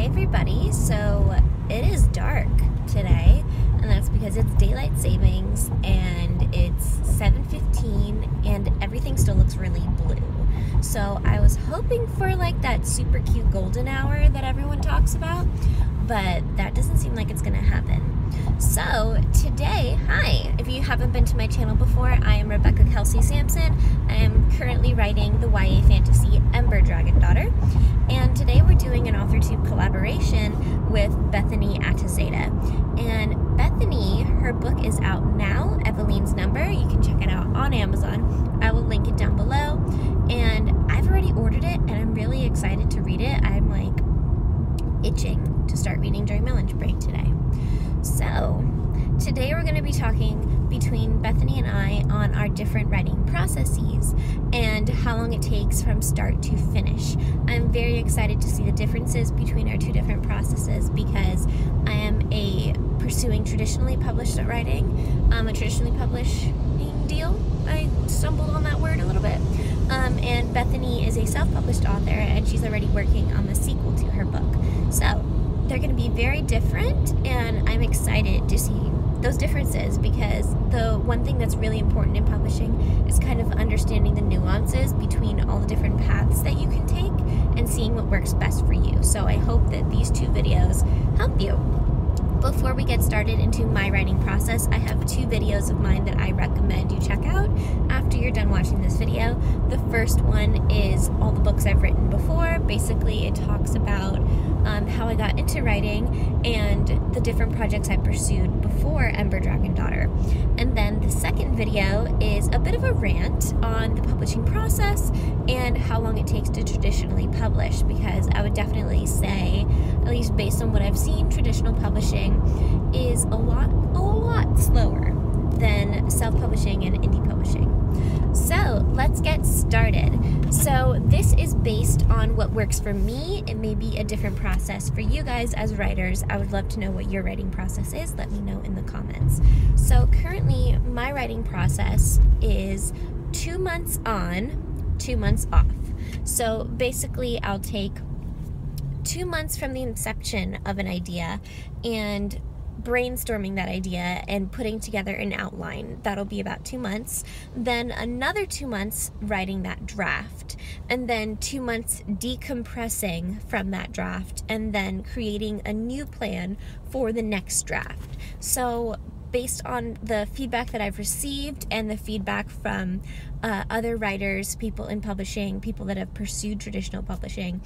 everybody. So it is dark today, and that's because it's daylight savings and it's 7:15 and everything still looks really blue. So I was hoping for like that super cute golden hour that everyone talks about, but that doesn't seem like it's gonna happen. So today, hi, if you haven't been to my channel before, I am Rebecca Kelsey Sampson. I am currently writing the YA fantasy Ember Dragon Daughter, and today we're doing an AuthorTube collaboration with Bethany Atazadeh. And Bethany, her book is out now, Eveline's Number. You can check it out on Amazon. I will link it down below, and I've already ordered it and I'm really excited to read it. I'm like itching to start reading during my lunch break today. So today we're going to be talking between Bethany and I on our different writing processes and how long it takes from start to finish. I'm very excited to see the differences between our two different processes because I am pursuing traditionally published writing, a traditionally publishing deal. I stumbled on that word a little bit. And Bethany is a self-published author and she's already working on the sequel to her book. So they're going to be very different, and I'm excited to see those differences because the one thing that's really important in publishing is kind of understanding the nuances between all the different paths that you can take and seeing what works best for you. So I hope that these two videos help you. Before we get started into my writing process, I have two videos of mine that I recommend you check out after you're done watching this video. The first one is all the books I've written before. Basically, it talks about how I got into writing and the different projects I pursued before Ember Dragon Daughter. And then the second video is a bit of a rant on the publishing process and how long it takes to traditionally publish, because I would definitely say, at least based on what I've seen, traditional publishing is a lot slower than self-publishing and indie publishing. So let's get started. So this is based on what works for me. It may be a different process for you guys as writers. I would love to know what your writing process is. Let me know in the comments. So currently my writing process is 2 months on, 2 months off. So basically I'll take 2 months from the inception of an idea and brainstorming that idea and putting together an outline. That'll be about 2 months. Then another 2 months writing that draft, and then 2 months decompressing from that draft and then creating a new plan for the next draft. So based on the feedback that I've received and the feedback from other writers, people in publishing, people that have pursued traditional publishing,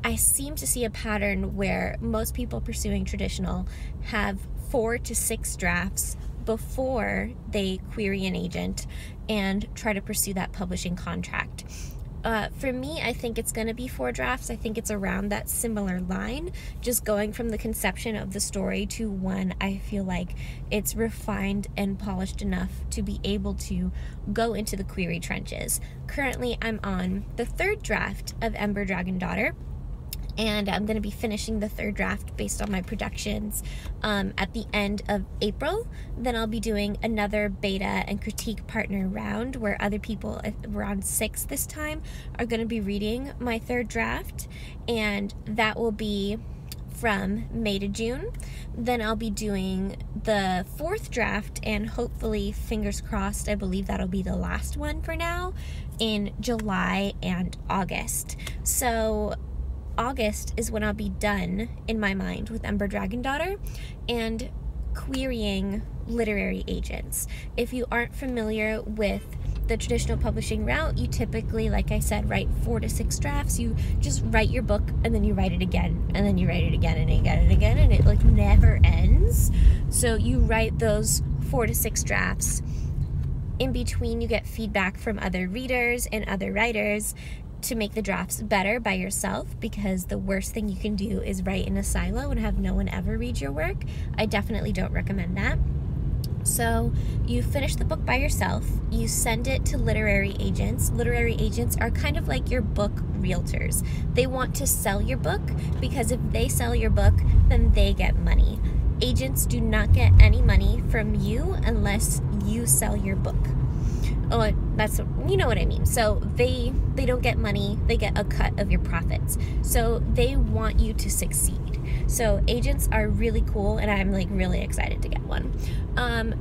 I seem to see a pattern where most people pursuing traditional have 4 to 6 drafts before they query an agent and try to pursue that publishing contract. For me, I think it's going to be 4 drafts. I think it's around that similar line, just going from the conception of the story to when I feel like it's refined and polished enough to be able to go into the query trenches. Currently, I'm on the 3rd draft of Ember Dragon Daughter, and I'm going to be finishing the 3rd draft based on my productions at the end of April. Then I'll be doing another beta and critique partner round where other people, around 6 this time, are going to be reading my 3rd draft, and that will be from May to June. Then I'll be doing the 4th draft, and hopefully, fingers crossed, I believe that'll be the last one for now, in July and August. So August is when I'll be done, in my mind, with Ember Dragon Daughter and querying literary agents. If you aren't familiar with the traditional publishing route, you typically, like I said, write 4 to 6 drafts. You just write your book and then you write it again and then you write it again and again and again, and it like never ends. So you write those 4 to 6 drafts. In between, you get feedback from other readers and other writers to make the drafts better by yourself, because the worst thing you can do is write in a silo and have no one ever read your work. I definitely don't recommend that. So you finish the book by yourself, you send it to literary agents. Literary agents are kind of like your book realtors. They want to sell your book because if they sell your book, then they get money. Agents do not get any money from you unless you sell your book. Oh, That's, you know what I mean. So they don't get money, they get a cut of your profits. So they want you to succeed. So agents are really cool, and I'm like really excited to get one.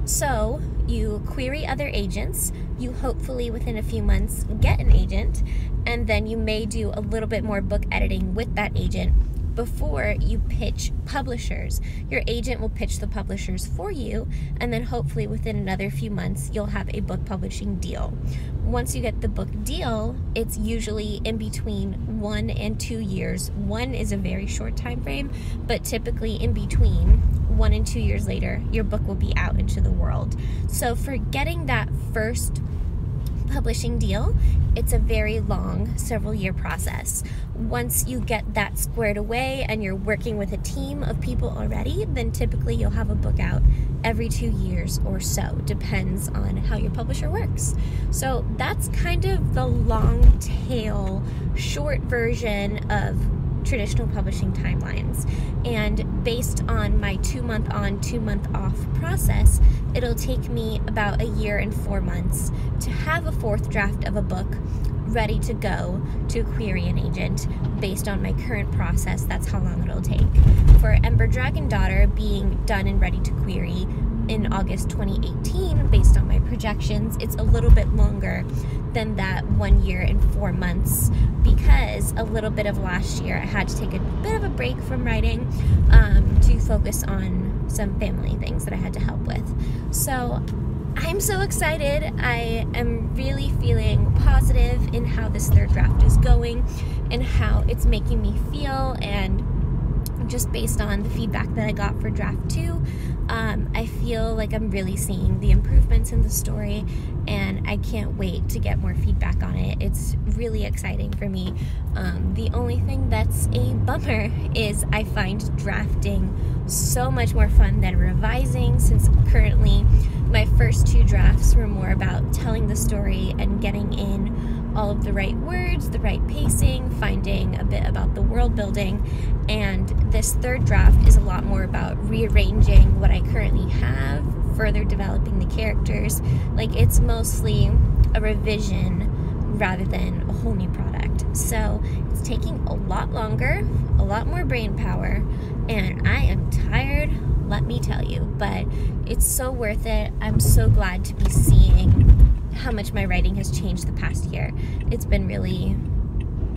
So you query other agents, you hopefully within a few months get an agent, and then you may do a little bit more book editing with that agent before you pitch publishers. Your agent will pitch the publishers for you, and then hopefully within another few months you'll have a book publishing deal. Once you get the book deal, it's usually in between 1 and 2 years. 1 is a very short time frame, but typically in between 1 and 2 years later, your book will be out into the world. So for getting that first publishing deal, it's a very long, several year process. Once you get that squared away and you're working with a team of people already, then typically you'll have a book out every 2 years or so. Depends on how your publisher works. So that's kind of the long tail, short version of traditional publishing timelines. And based on my 2-month on, 2-month off process, it'll take me about 1 year and 4 months to have a 4th draft of a book ready to go to query an agent. Based on my current process, that's how long it'll take. For Ember Dragon Daughter being done and ready to query in August 2018, based on my projections, it's a little bit longer than that 1 year and 4 months, because a little bit of last year I had to take a bit of a break from writing to focus on some family things that I had to help with. So I'm so excited. I am really feeling positive in how this 3rd draft is going and how it's making me feel, and just based on the feedback that I got for draft 2, I feel like I'm really seeing the improvements in the story, and I can't wait to get more feedback on it. It's really exciting for me. The only thing that's a bummer is I find drafting so much more fun than revising, since currently my first 2 drafts were more about telling the story and getting in all of the right words, the right pacing, finding a bit about the world building, and this 3rd draft is a lot more about rearranging what I currently have, further developing the characters. Like, it's mostly a revision rather than a whole new product. So it's taking a lot longer, a lot more brain power, and I am tired, let me tell you, but it's so worth it. I'm so glad to be seeing how much my writing has changed the past year. It's been really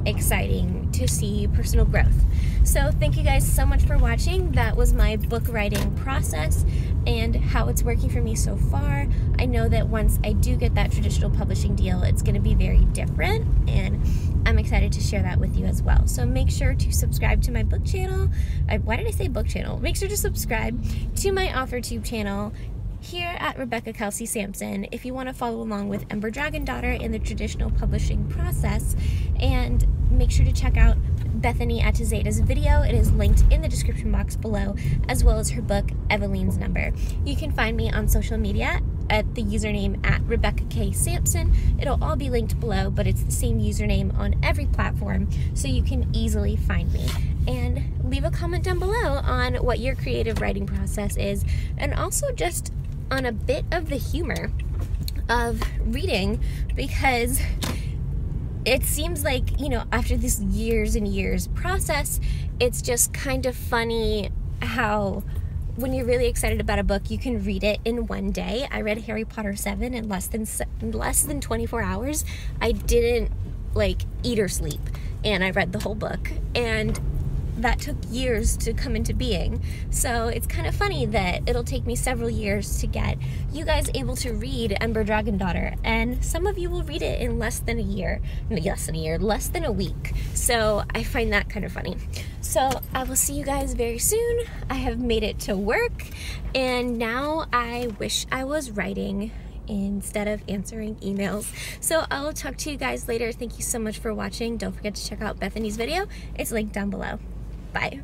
exciting to see personal growth. So thank you guys so much for watching. That was my book writing process and how it's working for me so far. I know that once I do get that traditional publishing deal, it's going to be very different, and I'm excited to share that with you as well. So make sure to subscribe to my book channel. Why did I say book channel? Make sure to subscribe to my AuthorTube channel here at Rebecca Kelsey Sampson if you want to follow along with Ember Dragon Daughter in the traditional publishing process. And make sure to check out Bethany Atazeta's video. It is linked in the description box below, as well as her book, Eveline's Number. You can find me on social media at the username at Rebecca K. Sampson. It'll all be linked below, but it's the same username on every platform, so you can easily find me. And leave a comment down below on what your creative writing process is, and also just on a bit of the humor of reading, because it seems like, you know, after this years and years process, it's just kind of funny how when you're really excited about a book, you can read it in one day. I read Harry Potter 7 in less than 24 hours. I didn't like eat or sleep, and I read the whole book, and that took years to come into being. So it's kind of funny that it'll take me several years to get you guys able to read Ember Dragon Daughter, and some of you will read it in less than a week. So I find that kind of funny. So I will see you guys very soon. I have made it to work, and now I wish I was writing instead of answering emails. So I'll talk to you guys later. Thank you so much for watching. Don't forget to check out Bethany's video. It's linked down below. Bye.